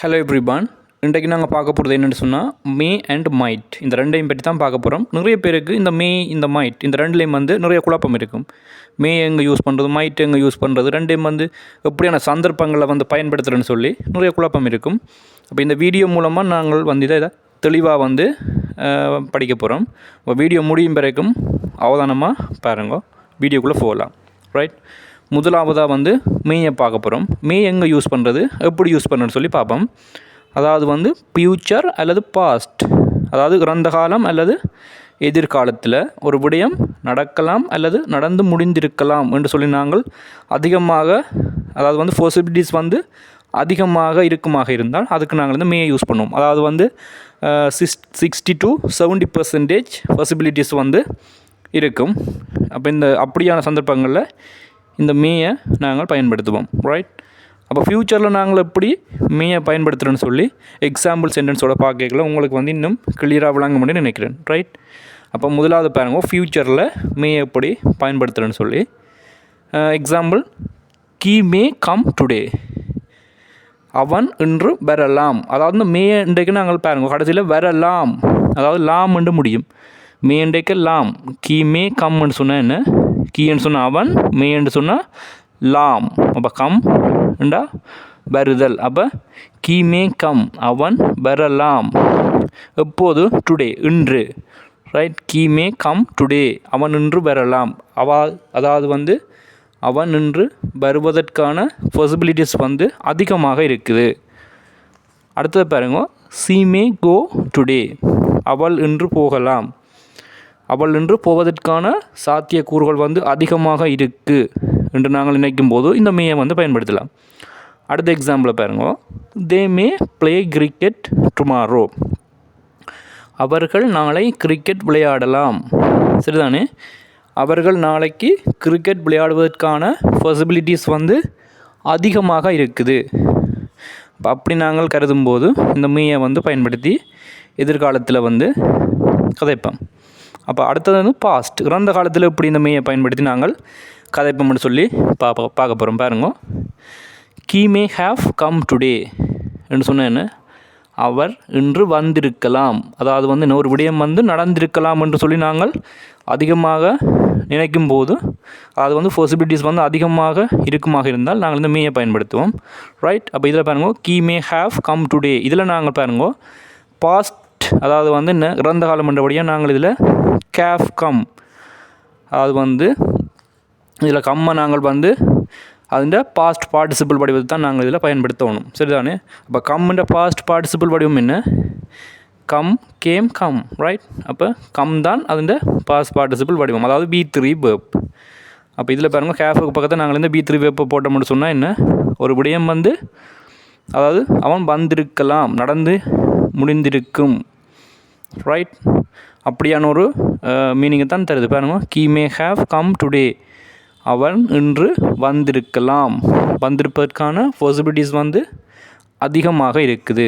Hello everyone. இன்றைக்கு நாங்கள் பார்க்க போகிறது என்னென்னு சொன்னால் மே அண்ட் மைட் இந்த ரெண்டையும் பற்றி தான் பார்க்க போகிறோம். நிறைய பேருக்கு இந்த மே இந்த மைட் இந்த ரெண்டுலேயும் நிறைய குழப்பம் இருக்கும். மே எங்கே யூஸ் பண்ணுறது, மைட் எங்கே யூஸ் பண்ணுறது, ரெண்டையும் எப்படியான சந்தர்ப்பங்களை பயன்படுத்துகிறேன்னு சொல்லி நிறைய குழப்பம் இருக்கும். அப்போ இந்த வீடியோ மூலமாக நாங்கள் இதை தெளிவாக படிக்க போகிறோம். இப்போ வீடியோ முடியும் பிறகும் அவதானமாக பாருங்க, வீடியோக்குள்ளே போகலாம். ரைட், முதலாவதாக மேயை பார்க்க போகிறோம். மே எங்கே யூஸ் பண்ணுறது, எப்படி யூஸ் பண்ணுறதுன்னு சொல்லி பார்ப்போம். அதாவது ஃப்யூச்சர் அல்லது பாஸ்ட், அதாவது இறந்த காலம் அல்லது எதிர்காலத்தில் ஒரு விடயம் நடக்கலாம் அல்லது நடந்து முடிந்திருக்கலாம் என்று சொல்லி நாங்கள் அதிகமாக, அதாவது பாசிபிலிட்டிஸ் அதிகமாக இருக்குமாக இருந்தால் அதுக்கு நாங்கள் மேயை யூஸ் பண்ணுவோம். அதாவது 60 to 70% பாசிபிலிட்டிஸ் இருக்கும். அப்போ அப்படியான சந்தர்ப்பங்களில் இந்த மேயை நாங்கள் பயன்படுத்துவோம். ரைட், அப்போ ஃப்யூச்சரில் நாங்கள் எப்படி மேயை பயன்படுத்துகிறோன்னு சொல்லி எக்ஸாம்பிள் சென்டென்ஸோட பார்க்கல உங்களுக்கு இன்னும் கிளியராக விளங்க முடியும்னு நினைக்கிறேன். ரைட், அப்போ முதலாவது பாருங்க, ஃப்யூச்சரில் மேயை எப்படி பயன்படுத்துகிறேன்னு சொல்லி. Example, he may come today, அவன் இன்று வரலாம். அதாவது மே இன்றைக்கு நாங்கள் பாருங்கள் கடைசியில் வரலாம், அதாவது லாம் என்று முடியும். மே இன்றைக்கு லாம், கீ மே கம்னு சொன்னால் என்ன, கீன்னு சொன்னால் அவன், மேன்னு சொன்னால் லாம். அப்போ கம் என்றா வருதல். அப்போ கீ மே கம், அவன் வரலாம். எப்போது, டுடே, இன்று. Right, he may come today, அவன் இன்று வரலாம். அதாவது அவன் இன்று வருவதற்கான பாசிபிலிட்டிஸ் அதிகமாக இருக்குது. அடுத்தது பாருங்க, சி மே கோ டுடே, அவள் இன்று போகலாம். அவள் இன்று போவதற்கான சாத்தியக்கூறுகள் அதிகமாக இருக்குது என்று நாங்கள் நினைக்கும் போது இந்த மேயை பயன்படுத்தலாம். அடுத்த எக்ஸாம்பிளை பாருங்க, they May play cricket tomorrow, அவர்கள் நாளை கிரிக்கெட் விளையாடலாம். சரிதானே, அவர்கள் நாளைக்கு கிரிக்கெட் விளையாடுவதற்கான பாசிபிலிட்டிஸ் அதிகமாக இருக்குது. அப்படி நாங்கள் கருதும்போது இந்த மேயை பயன்படுத்தி எதிர்காலத்தில் கதைப்போம். அப்போ அடுத்தது பாஸ்ட், இறந்த காலத்தில் இப்படி இந்த மேயை பயன்படுத்தி நாங்கள் கதைப்போம்னு சொல்லி பார்க்க போகிறோம். பாருங்க, he may have come today என்று சொன்ன என்ன, அவர் இன்று வந்திருக்கலாம். அதாவது ஒரு விடயம் நடந்திருக்கலாம் என்று சொல்லி நாங்கள் அதிகமாக நினைக்கும் போது, அது பாசிபிலிட்டிஸ் அதிகமாக இருக்குமாக இருந்தால் நாங்கள் இந்த மேயை பயன்படுத்துவோம். ரைட், அப்போ இதில் பாருங்க, he may have come today, இதில் நாங்கள் பாருங்க பாஸ்ட், அதாவது என்ன இறந்த காலம் என்றபடியாக நாங்கள் இதில் கேஃப் கம், அதாவது இதில் கம்மை நாங்கள் அதுண்ட பாஸ்ட் பார்ட்டிசிபிள் வடிவத்தை தான் நாங்கள் இதில் பயன்படுத்தணும். சரிதானே, அப்போ கம்முன்ற பாஸ்ட் பார்ட்டிசிபிள் வடிவம் என்ன, கம், கேம், கம். ரைட், அப்போ கம் தான் அதுண்ட பாஸ்ட் பார்ட்டிசிபிள் வடிவம், அதாவது B3 வேர்ப். அப்போ இதில் பாருங்கள், கேஃபுக்கு பக்கத்தில் நாங்கள் B3 வேர்ப்பை போட்டோம்னு சொன்னால் என்ன, ஒரு விடயம் அதாவது அவன் வந்திருக்கலாம், நடந்து முடிந்திருக்கும். ரைட், அப்படியான ஒரு மீனிங்கை தான் தருது. பாருங்க, he may have come today, அவன் இன்று வந்திருக்கலாம், வந்திருப்பதற்கான பாசிபிலிட்டிஸ் அதிகமாக இருக்குது.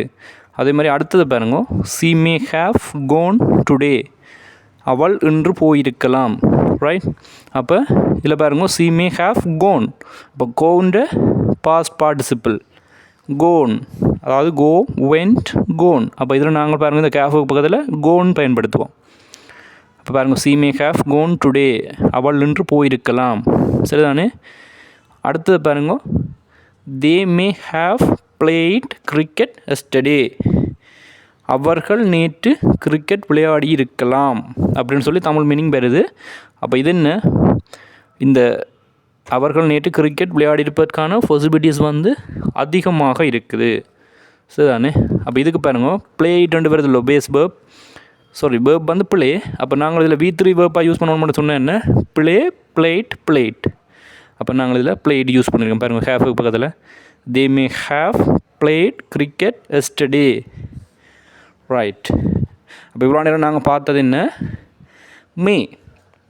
அதே மாதிரி அடுத்தது பாருங்க, she may have gone today, அவள் இன்று போயிருக்கலாம். ரைட், அப்போ இதில் பாருங்க, சி மே ஹேவ் கோன், அப்போ கோன்ற பாஸ்ட் பார்ட்டிசிபிள் கோன், அதாவது கோ, வெண்ட், கோன். அப்போ இதில் நாங்கள் பாருங்கள் இந்த கேஃபுக்கு பக்கத்தில் கோன் பயன்படுத்துவோம். இப்போ பாருங்கள், she may have gone today, அவள் இன்று போயிருக்கலாம். சரிதானே, அடுத்தது பாருங்க, they may have played cricket yesterday, அவர்கள் நேற்று கிரிக்கெட் விளையாடி இருக்கலாம் அப்படின்னு சொல்லி தமிழ் மீனிங் வருது. அப்போ இது என்ன, இந்த அவர்கள் நேற்று கிரிக்கெட் விளையாடி இருப்பதற்கான பாசிபிலிட்டிஸ் அதிகமாக இருக்குது. சரிதானே, அப்போ இதுக்கு பாருங்க, பிளேட் ரெண்டு வருது இல்லை, base verb, sorry verb play. அப்போ நாங்கள் இதில் V3 வேர்ப்பாக யூஸ் பண்ணணும்னு சொன்னால் என்ன, பிளே, பிளேட், பிளேட். அப்போ நாங்கள் இதில் பிளேட் யூஸ் பண்ணியிருக்கோம். பாருங்கள், ஹேஃபுக்கு பக்கத்தில் they may have played cricket yesterday. Right, அப்போ இவ்வளோ நேரம் நாங்கள் பார்த்தது என்ன,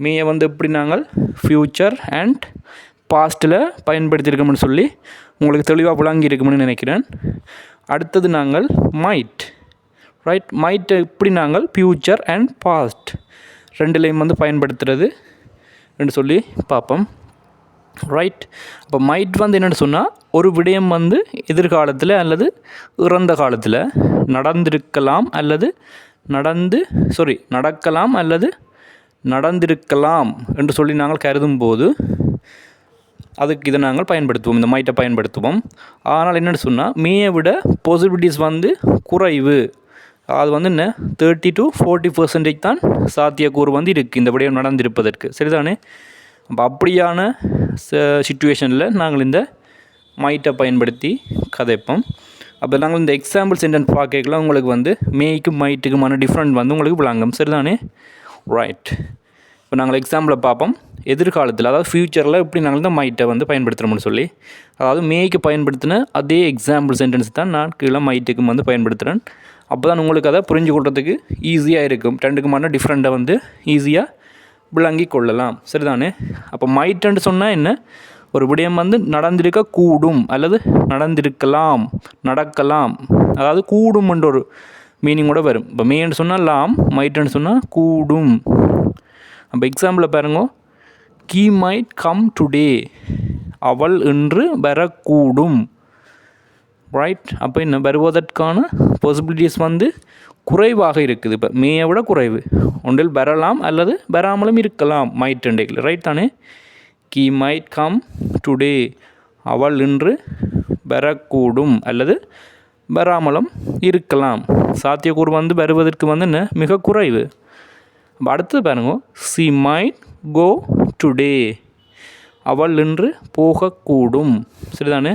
மேயை எப்படி நாங்கள் ஃப்யூச்சர் அண்ட் பாஸ்ட்டில் பயன்படுத்தியிருக்கோம்னு சொல்லி உங்களுக்கு தெளிவாக விளங்கி இருக்கும்னு நினைக்கிறேன். அடுத்தது நாங்கள் மைட். ரைட், மைட்டை எப்படி நாங்கள் ஃப்யூச்சர் அண்ட் பாஸ்ட் ரெண்டுலேயும் பயன்படுத்துகிறது என்று சொல்லி பார்ப்போம். ரைட். அப்போ மைட் வந்து என்னென்னு சொன்னால் ஒரு விடயம் வந்து எதிர்காலத்தில் அல்லது இறந்த காலத்தில் நடந்திருக்கலாம் அல்லது நடக்கலாம் அல்லது நடந்திருக்கலாம் என்று சொல்லி நாங்கள் கருதும் போது அதுக்கு இதை நாங்கள் பயன்படுத்துவோம், இந்த மைட்டை பயன்படுத்துவோம். ஆனால் என்னென்னு சொன்னால் மேயை விட பாசிபிலிட்டிஸ் வந்து குறைவு. அது வந்து என்ன 30 to 40% தான் சாத்தியக்கூறு வந்து இருக்குது இந்த விடயம் நடந்திருப்பதற்கு. சரிதானே? அப்போ அப்படியான சிச்சுவேஷனில் நாங்கள் இந்த மைட்டை பயன்படுத்தி கதைப்போம். அப்போ நாங்கள் இந்த எக்ஸாம்பிள் சென்டென்ஸ் பார்க்கலாம் உங்களுக்கு வந்து மேய்க்கும் மைட்டுக்குமான டிஃப்ரெண்ட் வந்து உங்களுக்கு விளங்கும். சரிதானே? ரைட். இப்போ நாங்கள் எக்ஸாம்பிளை பார்ப்போம். எதிர்காலத்தில் அதாவது ஃப்யூச்சரில் இப்படி நாங்கள் இந்த மைட்டை வந்து பயன்படுத்துகிறோம்னு சொல்லி, அதாவது மேய்க்கு பயன்படுத்தின அதே எக்ஸாம்பிள் சென்டென்ஸ் தான் நான் கீழே மைட்டுக்கும் வந்து பயன்படுத்துகிறேன். அப்போ தான் உங்களுக்கு அதை புரிஞ்சு கொள்றதுக்கு ஈஸியாக இருக்கும். ரெண்டுக்குமான டிஃப்ரெண்ட்டை வந்து ஈஸியாக விளங்கி கொள்ளலாம். சரிதானே? அப்போ மைட்டுன்னு சொன்னால் என்ன, ஒரு விடயம் வந்து நடந்திருக்க கூடும் அல்லது நடந்திருக்கலாம், நடக்கலாம், அதாவது கூடும்ன்ற ஒரு மீனிங்கோட வரும். இப்போ மேன்னு சொன்னால் லாம், மைட்டுன்னு சொன்னால் கூடும். அப்போ எக்ஸாம்பிளில் பாருங்க, கீ மைட் கம் டுடே, அவள் இன்று வரக்கூடும். ரைட். அப்போ என்ன வருவதற்கான பாசிபிலிட்டிஸ் வந்து குறைவாக இருக்குது. இப்போ மேயை விட குறைவு. ஒன்றில் வரலாம் அல்லது வராமலும் இருக்கலாம் மைட் இன்றைக்கு. ரைட் தானே? கீ மைட் கம் டுடே, அவள் இன்று வரக்கூடும் அல்லது வராமலும் இருக்கலாம். சாத்தியக்கூறு வந்து வருவதற்கு வந்து என்ன மிக குறைவு. அப்போ அடுத்தது பாருங்க, சி மைட் கோ டுடே, அவள் இன்று போகக்கூடும். சரிதானே?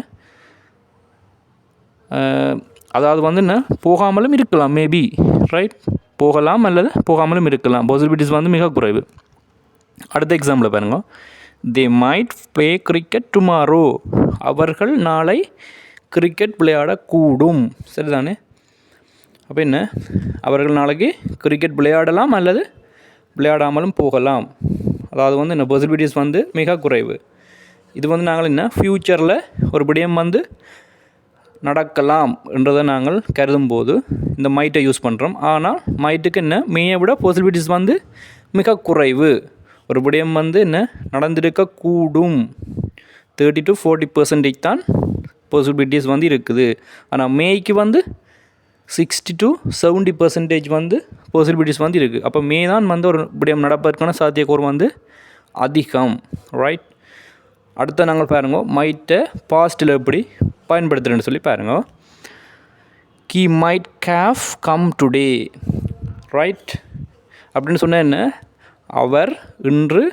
அதாவது வந்து என்ன போகாமலும் இருக்கலாம், மேபி. ரைட். போகலாம் அல்லது போகாமலும் இருக்கலாம். பாசிபிலிட்டிஸ் வந்து மிக குறைவு. அடுத்த எக்ஸாம்பிள் பாருங்க, they might play cricket tomorrow, அவர்கள் நாளை கிரிக்கெட் விளையாடக்கூடும். சரிதானே? அப்போ என்ன, அவர்கள் நாளைக்கு கிரிக்கெட் விளையாடலாம் அல்லது விளையாடாமலும் போகலாம். அதாவது வந்து என்ன பாசிபிலிட்டிஸ் வந்து மிக குறைவு. இது வந்து நாங்கள் என்ன ஃப்யூச்சரில் ஒரு விடயம் வந்து நடக்கலாம் என்றதை நாங்கள் கருதும் போது இந்த மைட்டை யூஸ் பண்ணுறோம். ஆனால் மைட்டுக்கு என்ன மேயை விட பாசிபிலிட்டிஸ் வந்து மிக குறைவு. ஒரு விடயம் வந்து என்ன நடந்திருக்கக்கூடும், 30 to 40% தான் பாசிபிலிட்டிஸ் வந்து இருக்குது. ஆனால் மேய்க்கு வந்து 60 to 70% வந்து பாசிபிலிட்டிஸ் வந்து இருக்குது. அப்போ மே தான் வந்து ஒரு விடயம் நடப்பதற்கான சாத்தியக்கூறு வந்து அதிகம். ரைட். அடுத்த நாங்கள் பாருங்க, மைட்டை பாஸ்ட்டில் எப்படி பயன்படுத்துகிறேன்னு சொல்லி பாருங்க. கீ மைட் கேஃப் கம் டுடே. ரைட். அப்படின்னு சொன்னால் என்ன, அவர் இன்று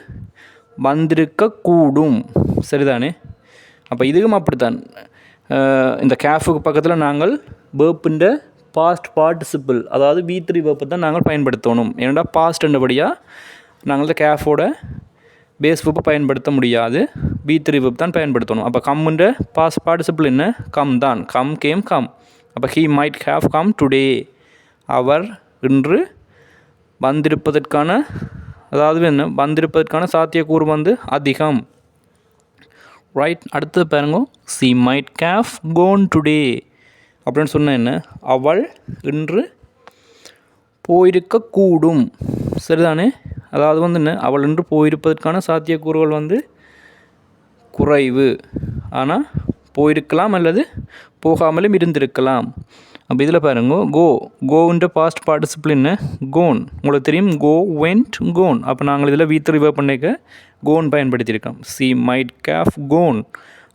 வந்திருக்கக்கூடும். சரிதானே? அப்போ இதுவும் அப்படித்தான். இந்த கேஃபுக்கு பக்கத்தில் நாங்கள் வேர்ப்புன்ற பாஸ்ட் பார்ட்டிசிபிள், அதாவது V3 வேர்ப்பை தான் நாங்கள் பயன்படுத்தணும். ஏன்னா பாஸ்ட் என்றபடியாக நாங்கள் இந்த கேஃபோட பேஸ் வேர்ப்பை பயன்படுத்த முடியாது, V3 வேர்ப் தான் பயன்படுத்தணும். அப்போ கம்முன்ற பாஸ்ட் பார்ட்டிசிபிள் என்ன, கம் தான். Come came come. அப்போ he might have come today, அவர் இன்று வந்திருப்பதற்கான, அதாவது என்ன வந்திருப்பதற்கான சாத்தியக்கூறு வந்து அதிகம். ரைட். அடுத்தது பாருங்க, she might have gone today அப்படின்னு சொன்ன என்ன, அவள் இன்று போயிருக்கக்கூடும். சரிதானே? அதாவது வந்து என்ன, அவள் இன்று போயிருப்பதற்கான சாத்தியக்கூறுகள் வந்து குறைவு. ஆனால் போயிருக்கலாம் அல்லது போகாமலும் இருந்திருக்கலாம். அப்போ இதில் பாருங்க, கோன்ற பாஸ்ட் பார்ட்டிசிபிள் என்ன, கோன். உங்களுக்கு தெரியும், கோ வென்ட் கோன். அப்போ நாங்கள் இதில் V3 வேர்ப் பண்ணிக்க கோன் பயன்படுத்தியிருக்கோம். சி மைட் ஹேவ் கோன்,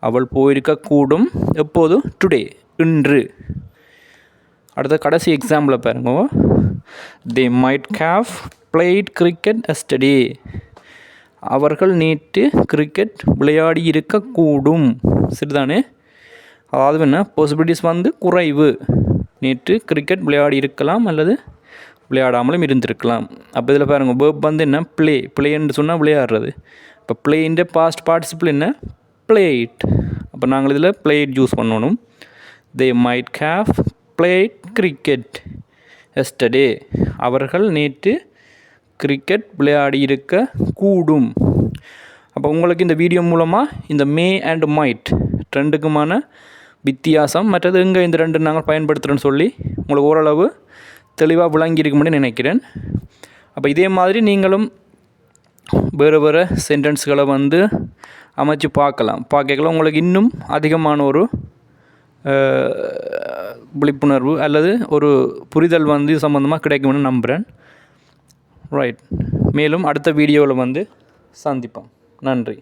அவள் போயிருக்கக்கூடும். எப்போது, டுடே, இன்று. அடுத்த கடைசி எக்ஸாம்பிளை பாருங்க, they might have played cricket yesterday, அவர்கள் நேற்று கிரிக்கெட் விளையாடி இருக்கக்கூடும். சரிதானே? அதாவது என்ன பாசிபிலிட்டிஸ் வந்து குறைவு. நேற்று கிரிக்கெட் விளையாடி இருக்கலாம் அல்லது விளையாடாமலும் இருந்திருக்கலாம். அப்போ இதில் பாருங்கள், வேர்ப் வந்து என்ன, பிளேன்னு சொன்னால் விளையாடுறது. இப்போ பிளேன்ற பாஸ்ட் பார்ட்டிசிபிள் என்ன, பிளேட். அப்போ நாங்கள் இதில் பிளேட் யூஸ் பண்ணணும். தே might have played cricket yesterday, அவர்கள் நேற்று கிரிக்கெட் விளையாடி இருக்க கூடும். அப்போ உங்களுக்கு இந்த வீடியோ மூலமாக இந்த மே அண்ட் மைட் ரெண்டுக்குமான வித்தியாசம், மற்றது எங்கே இந்த ரெண்டு நாங்கள் பயன்படுத்துகிறோன்னு சொல்லி உங்களுக்கு ஓரளவு தெளிவாக விளங்கியிருக்கும்னு நினைக்கிறேன். அப்போ இதே மாதிரி நீங்களும் வேறு வேறு சென்டென்ஸ்களை வந்து அமைச்சு பார்க்கல உங்களுக்கு இன்னும் அதிகமான ஒரு விழிப்புணர்வு அல்லது ஒரு புரிதல் வந்து சம்மந்தமாக கிடைக்கும்னு நம்புகிறேன். ரைட், மேலும் அடுத்த வீடியோவில் வந்து சந்திப்போம். நன்றி.